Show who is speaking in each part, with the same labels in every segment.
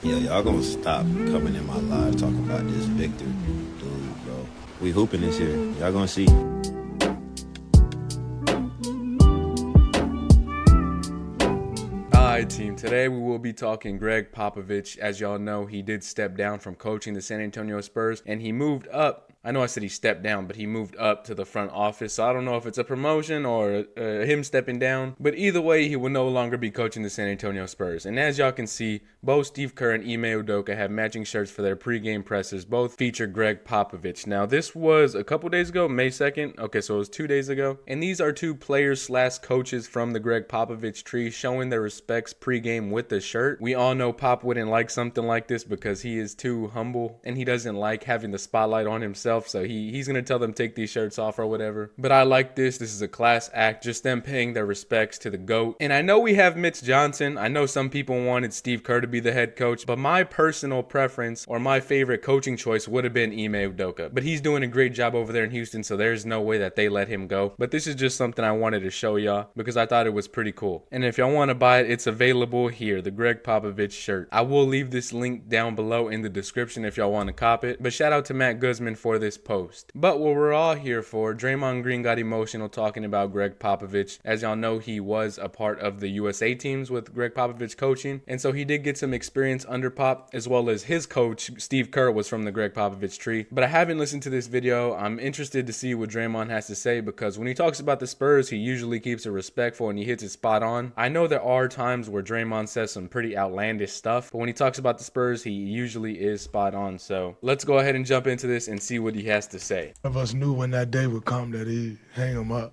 Speaker 1: Yeah, y'all gonna stop coming in my live talking about this Victor dude, bro. We hooping this year. Y'all gonna see.
Speaker 2: Alright team, today we will be talking Gregg Popovich. As y'all know, he did step down from coaching the San Antonio Spurs and he moved up. I know I said he stepped down, but he moved up to the front office. So I don't know if it's a promotion or him stepping down. But either way, he will no longer be coaching the San Antonio Spurs. And as y'all can see, both Steve Kerr and Ime Udoka have matching shirts for their pregame presses. Both feature Gregg Popovich. Now, this was a couple days ago, May 2nd. Okay, so it was 2 days ago. And these are two players / coaches from the Gregg Popovich tree showing their respects pregame with the shirt. We all know Pop wouldn't like something like this because he is too humble and he doesn't like having the spotlight on himself. So he's going to tell them take these shirts off or whatever. But I like this. This is a class act. Just them paying their respects to the GOAT. And I know we have Mitch Johnson. I know some people wanted Steve Kerr to be the head coach. But my personal preference or my favorite coaching choice would have been Ime Udoka. But he's doing a great job over there in Houston. So there's no way that they let him go. But this is just something I wanted to show y'all because I thought it was pretty cool. And if y'all want to buy it, it's available here. The Gregg Popovich shirt. I will leave this link down below in the description if y'all want to cop it. But shout out to Matt Guzman for this post. But what we're all here for, Draymond Green got emotional talking about Gregg Popovich. As y'all know, he was a part of the USA teams with Gregg Popovich coaching. And so he did get some experience under Pop, as well as his coach, Steve Kerr, was from the Gregg Popovich tree. But I haven't listened to this video. I'm interested to see what Draymond has to say because when he talks about the Spurs, he usually keeps it respectful and he hits it spot on. I know there are times where Draymond says some pretty outlandish stuff, but when he talks about the Spurs, he usually is spot on. So let's go ahead and jump into this and see what he has to say.
Speaker 3: None of us knew when that day would come that he'd hang him up.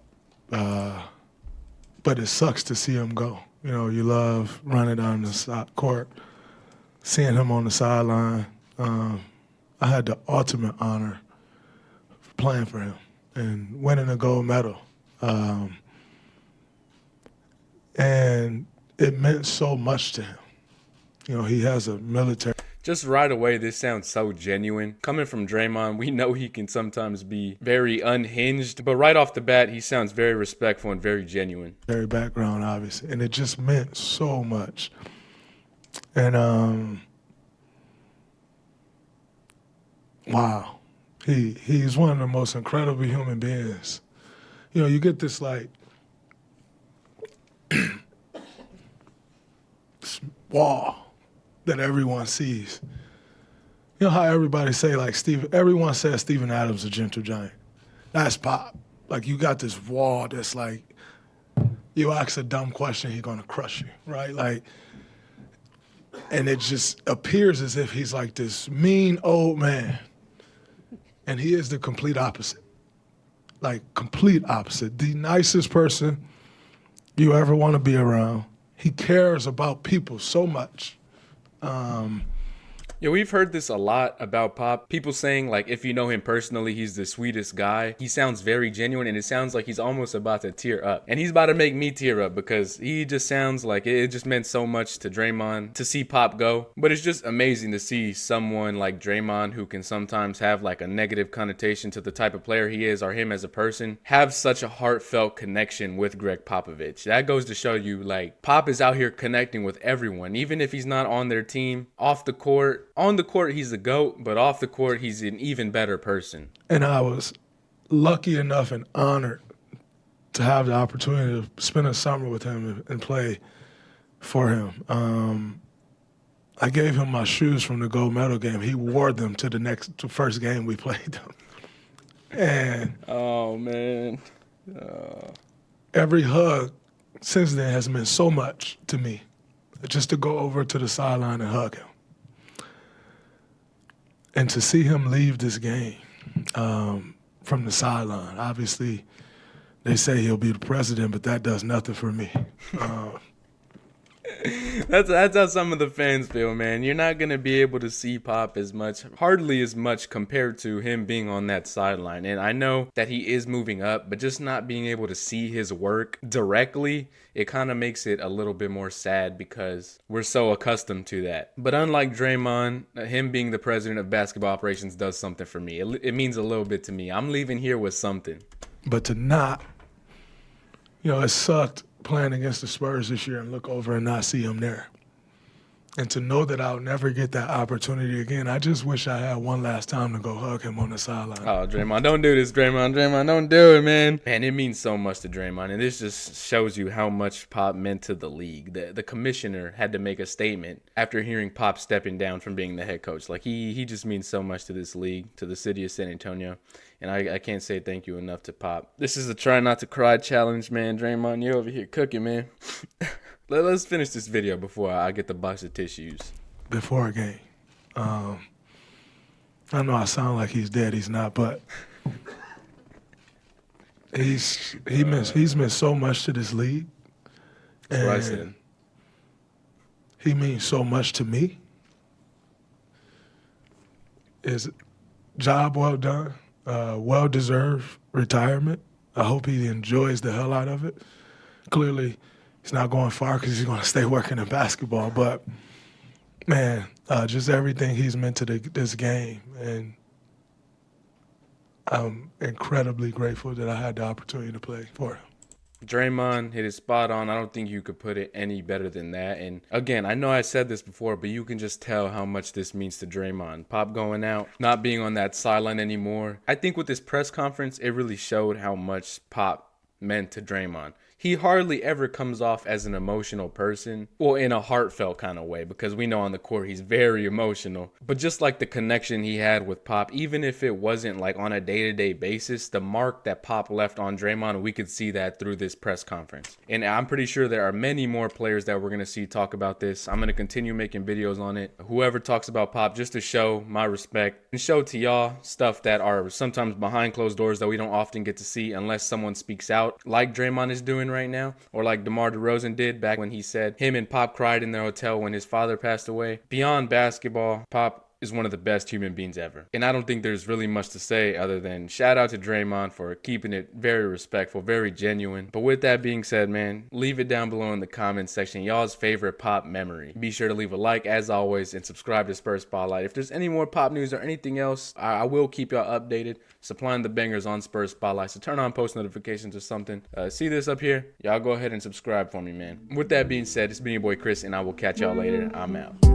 Speaker 3: But it sucks to see him go. You know, you love running down the court, seeing him on the sideline. I had the ultimate honor of playing for him and winning a gold medal. And it meant so much to him. You know, he has a military.
Speaker 2: Just right away, this sounds so genuine. Coming from Draymond, we know he can sometimes be very unhinged, but right off the bat, he sounds very respectful and very genuine.
Speaker 3: Very background, obviously, and it just meant so much. And wow, he's one of the most incredible human beings. You know, you get this like this wall that everyone sees. You know how everybody say like everyone says Steven Adams a gentle giant. That's Pop. Like you got this wall that's like, you ask a dumb question, he's gonna crush you, right? Like, and it just appears as if he's like this mean old man. And he is the complete opposite. Like complete opposite. The nicest person you ever wanna be around. He cares about people so much.
Speaker 2: Yeah, we've heard this a lot about Pop. People saying, like, if you know him personally, he's the sweetest guy. He sounds very genuine, and it sounds like he's almost about to tear up. And he's about to make me tear up because he just sounds like it just meant so much to Draymond to see Pop go. But it's just amazing to see someone like Draymond, who can sometimes have, like, a negative connotation to the type of player he is or him as a person, have such a heartfelt connection with Gregg Popovich. That goes to show you, like, Pop is out here connecting with everyone, even if he's not on their team, off the court. On the court, he's the GOAT, but off the court, he's an even better person.
Speaker 3: And I was lucky enough and honored to have the opportunity to spend a summer with him and play for him. I gave him my shoes from the gold medal game. He wore them to the first game we played them. And
Speaker 2: oh, man.
Speaker 3: Every hug since then has meant so much to me. Just to go over to the sideline and hug him. And to see him leave this game from the sideline, obviously they say he'll be the president, but that does nothing for me.
Speaker 2: That's how some of the fans feel, man. You're not going to be able to see Pop as much, hardly as much compared to him being on that sideline. And I know that he is moving up, but just not being able to see his work directly, it kind of makes it a little bit more sad because we're so accustomed to that. But unlike Draymond, him being the president of basketball operations does something for me. It means a little bit to me. I'm leaving here with something.
Speaker 3: But to not, you know, it sucked playing against the Spurs this year and look over and not see him there. And to know that I'll never get that opportunity again, I just wish I had one last time to go hug him on the sideline.
Speaker 2: Oh, Draymond, don't do this, Draymond. Draymond, don't do it, man. Man, it means so much to Draymond, and this just shows you how much Pop meant to the league. The commissioner had to make a statement after hearing Pop stepping down from being the head coach. Like, he just means so much to this league, to the city of San Antonio, and I can't say thank you enough to Pop. This is a try not to cry challenge, man. Draymond, you're over here cooking, man. Let's finish this video before I get the box of tissues.
Speaker 3: Before a game. I know I sound like he's dead. He's not, but he's meant so much to this league.
Speaker 2: That's what I said.
Speaker 3: He means so much to me. His job well done, well-deserved retirement. I hope he enjoys the hell out of it. Clearly, he's not going far because he's going to stay working in basketball. But, man, just everything he's meant to this game. And I'm incredibly grateful that I had the opportunity to play for him.
Speaker 2: Draymond hit it spot on. I don't think you could put it any better than that. And again, I know I said this before, but you can just tell how much this means to Draymond. Pop going out, not being on that sideline anymore. I think with this press conference, it really showed how much Pop meant to Draymond. He hardly ever comes off as an emotional person, well, in a heartfelt kind of way, because we know on the court he's very emotional. But just like the connection he had with Pop, even if it wasn't like on a day-to-day basis, the mark that Pop left on Draymond, we could see that through this press conference. And I'm pretty sure there are many more players that we're going to see talk about this. I'm going to continue making videos on it. Whoever talks about Pop, just to show my respect and show to y'all stuff that are sometimes behind closed doors that we don't often get to see unless someone speaks out, like Draymond is doing right now, or like DeMar DeRozan did back when he said him and Pop cried in their hotel when his father passed away. Beyond basketball, Pop is one of the best human beings ever. And I don't think there's really much to say other than shout out to Draymond for keeping it very respectful, very genuine. But with that being said, man, leave it down below in the comments section, y'all's favorite Pop memory. Be sure to leave a like as always and subscribe to Spurs Spotlight. If there's any more Pop news or anything else, I will keep y'all updated, supplying the bangers on Spurs Spotlight. So turn on post notifications or something. See this up here? Y'all go ahead and subscribe for me, man. With that being said, it's been your boy Chris, and I will catch y'all later. I'm out.